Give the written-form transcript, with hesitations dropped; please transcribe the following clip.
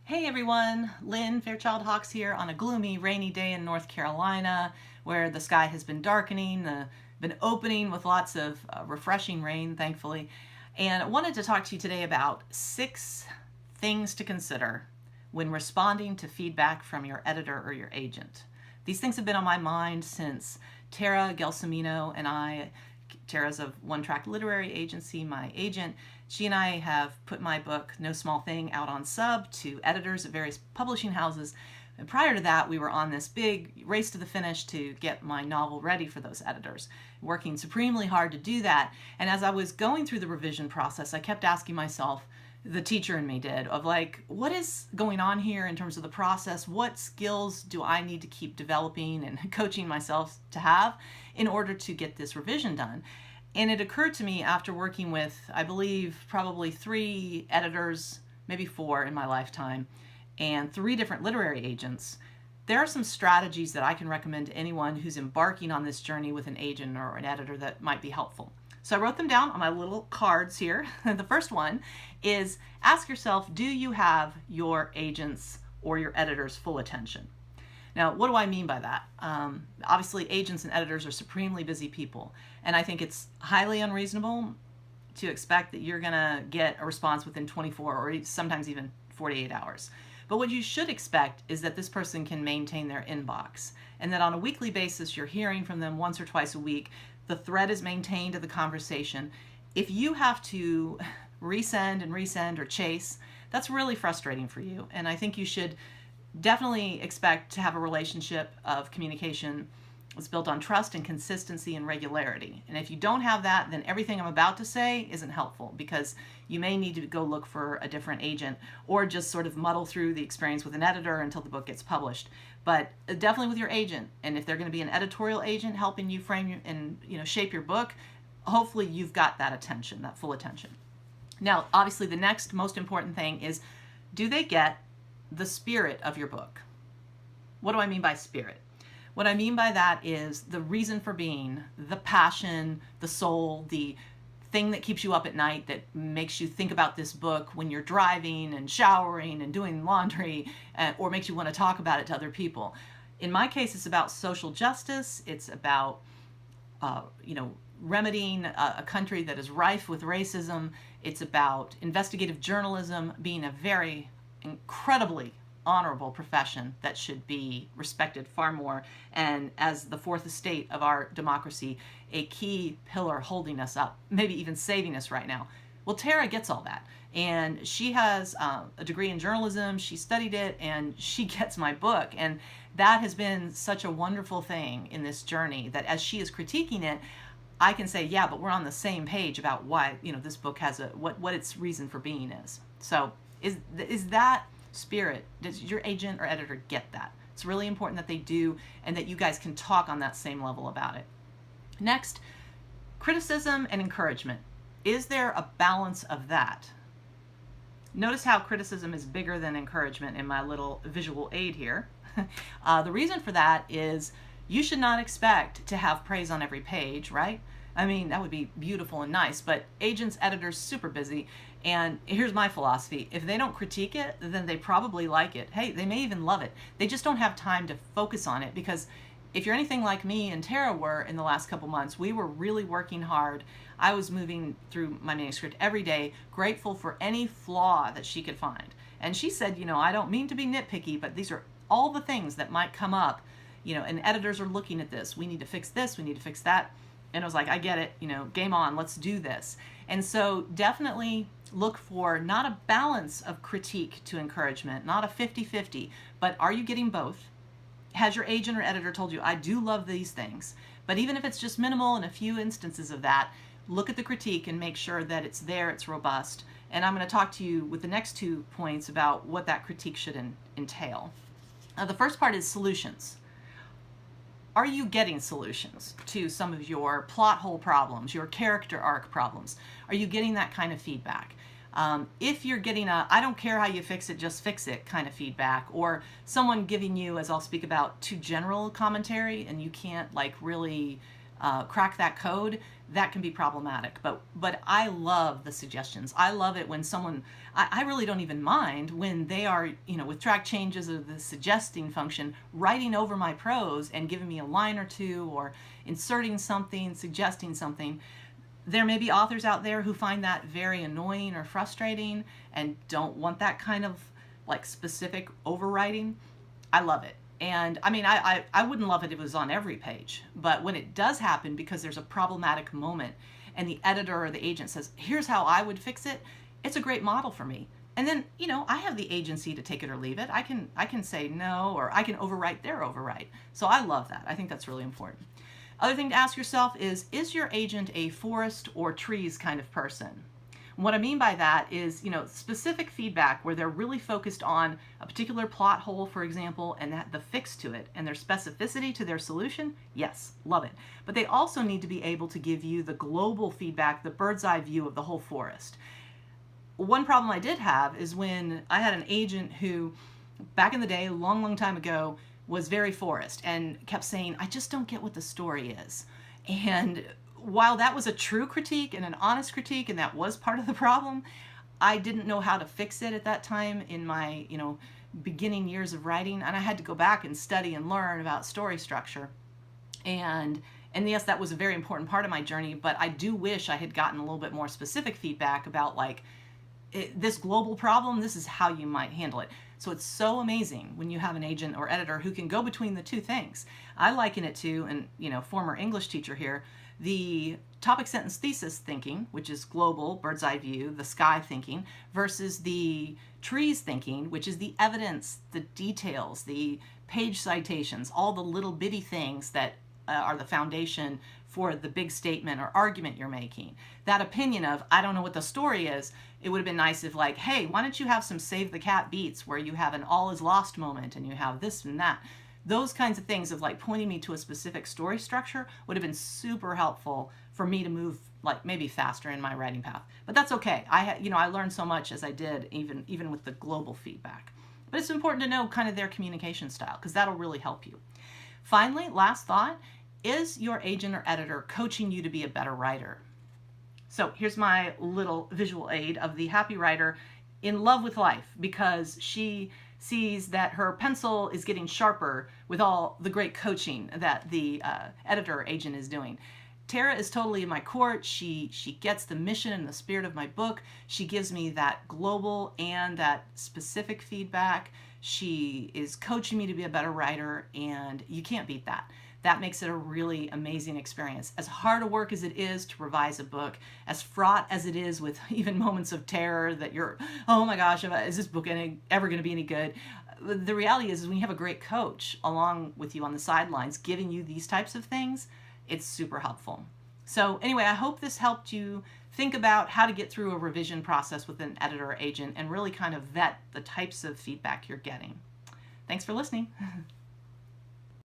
Hey everyone, Lynn Fairchild Hawks here on a gloomy, rainy day in North Carolina where the sky has been darkening, been opening with lots of refreshing rain, thankfully. And I wanted to talk to you today about 6 things to consider when responding to feedback from your editor or your agent. These things have been on my mind since Tara Gelsomino and I, Tara's of One Track Literary Agency, my agent, she and I have put my book, No Small Thing, out on sub to editors at various publishing houses. And prior to that, we were on this big race to the finish to get my novel ready for those editors, working supremely hard to do that. And as I was going through the revision process, I kept asking myself, the teacher in me did, of like, what is going on here in terms of the process? What skills do I need to keep developing and coaching myself to have in order to get this revision done? And it occurred to me after working with, I believe, probably 3 editors, maybe 4 in my lifetime, and 3 different literary agents, there are some strategies that I can recommend to anyone who's embarking on this journey with an agent or an editor that might be helpful. So I wrote them down on my little cards here. The first one is ask yourself, do you have your agent's or your editor's full attention? Now, what do I mean by that? Obviously, agents and editors are supremely busy people, and I think it's highly unreasonable to expect that you're going to get a response within 24 or sometimes even 48 hours. But what you should expect is that this person can maintain their inbox, and that on a weekly basis you're hearing from them once or twice a week. The thread is maintained of the conversation. If you have to resend or chase, that's really frustrating for you, and I think you should definitely expect to have a relationship of communication that's built on trust and consistency and regularity. And if you don't have that, then everything I'm about to say isn't helpful, because you may need to go look for a different agent or just sort of muddle through the experience with an editor until the book gets published. But definitely with your agent, and if they're going to be an editorial agent helping you frame and shape your book, hopefully you've got that attention, that full attention. Now, obviously the next most important thing is, do they get the spirit of your book? What do I mean by spirit? What I mean by that is the reason for being, the passion, the soul, the thing that keeps you up at night, that makes you think about this book when you're driving and showering and doing laundry, or makes you want to talk about it to other people. In my case, it's about social justice. It's about, remedying a country that is rife with racism. It's about investigative journalism being a very incredibly honorable profession that should be respected far more, and as the fourth estate of our democracy, a key pillar holding us up, maybe even saving us right now. Well, Tara gets all that, and she has a degree in journalism. She studied it, and she gets my book, and that has been such a wonderful thing in this journey, that as she is critiquing it, I can say, yeah, but we're on the same page about why this book has what its reason for being is. So is that spirit, does your agent or editor get that? It's really important that they do, and that you guys can talk on that same level about it. Next, criticism and encouragement. Is there a balance of that? Notice how criticism is bigger than encouragement in my little visual aid here. The reason for that is you should not expect to have praise on every page, right? I mean, that would be beautiful and nice, but agents, editors, super busy. And here's my philosophy. If they don't critique it, then they probably like it. Hey, they may even love it. They just don't have time to focus on it, because if you're anything like me and Tara were in the last couple months, we were really working hard. I was moving through my manuscript every day, grateful for any flaw that she could find. And she said, I don't mean to be nitpicky, but these are all the things that might come up, and editors are looking at this. We need to fix this, we need to fix that. And I was like, I get it, game on, let's do this. And so definitely look for not a balance of critique to encouragement, not a 50-50, but are you getting both? Has your agent or editor told you, I do love these things, but even if it's just minimal and a few instances of that, look at the critique and make sure that it's there, it's robust. And I'm going to talk to you with the next 2 points about what that critique should entail. The first part is solutions. Are you getting solutions to some of your plot hole problems, your character arc problems? Are you getting that kind of feedback? If you're getting I don't care how you fix it, just fix it kind of feedback, or someone giving you, as I'll speak about, too general commentary and you can't really crack that code, that can be problematic. But I love the suggestions. I love it when someone, I really don't even mind when they are, with track changes or the suggesting function, writing over my prose and giving me a line or two or inserting something, suggesting something. There may be authors out there who find that very annoying or frustrating and don't want that kind of like specific overwriting. I love it. And I mean, I wouldn't love it if it was on every page, but when it does happen because there's a problematic moment and the editor or the agent says, here's how I would fix it, it's a great model for me. And then, I have the agency to take it or leave it. I can say no, or I can overwrite their overwrite. So I love that. I think that's really important. Other thing to ask yourself is your agent a forest or trees kind of person? What I mean by that is, specific feedback where they're really focused on a particular plot hole, for example, and that the fix to it and their specificity to their solution. Yes, love it. But they also need to be able to give you the global feedback, the bird's eye view of the whole forest. One problem I did have is when I had an agent who, back in the day, long time ago, was very forest and kept saying, I just don't get what the story is. And while that was a true critique and an honest critique, and that was part of the problem, I didn't know how to fix it at that time in my, beginning years of writing, and I had to go back and study and learn about story structure. And yes, that was a very important part of my journey, but I do wish I had gotten a little bit more specific feedback about this global problem, this is how you might handle it. So it's so amazing when you have an agent or editor who can go between the two things. I liken it to, and former English teacher here, the topic sentence thesis thinking, which is global, bird's eye view, the sky thinking, versus the trees thinking, which is the evidence, the details, the page citations, all the little bitty things that are the foundation for the big statement or argument you're making. That opinion of, I don't know what the story is, it would have been nice if hey, why don't you have some save the cat beats where you have an all is lost moment and you have this and that. Those kinds of things of pointing me to a specific story structure would have been super helpful for me to move maybe faster in my writing path. But that's okay. I learned so much as I did, even with the global feedback. But it's important to know kind of their communication style because that'll really help you. Finally, last thought, is your agent or editor coaching you to be a better writer? So here's my little visual aid of the happy writer in love with life because she sees that her pencil is getting sharper with all the great coaching that the editor or agent is doing. Tara is totally in my court. She gets the mission and the spirit of my book. She gives me that global and that specific feedback. She is coaching me to be a better writer, and you can't beat that. That makes it a really amazing experience. As hard a work as it is to revise a book, as fraught as it is with even moments of terror that you're, oh my gosh, is this book ever going to be any good? The reality is when you have a great coach along with you on the sidelines giving you these types of things, it's super helpful. So anyway, I hope this helped you think about how to get through a revision process with an editor or agent and really kind of vet the types of feedback you're getting. Thanks for listening.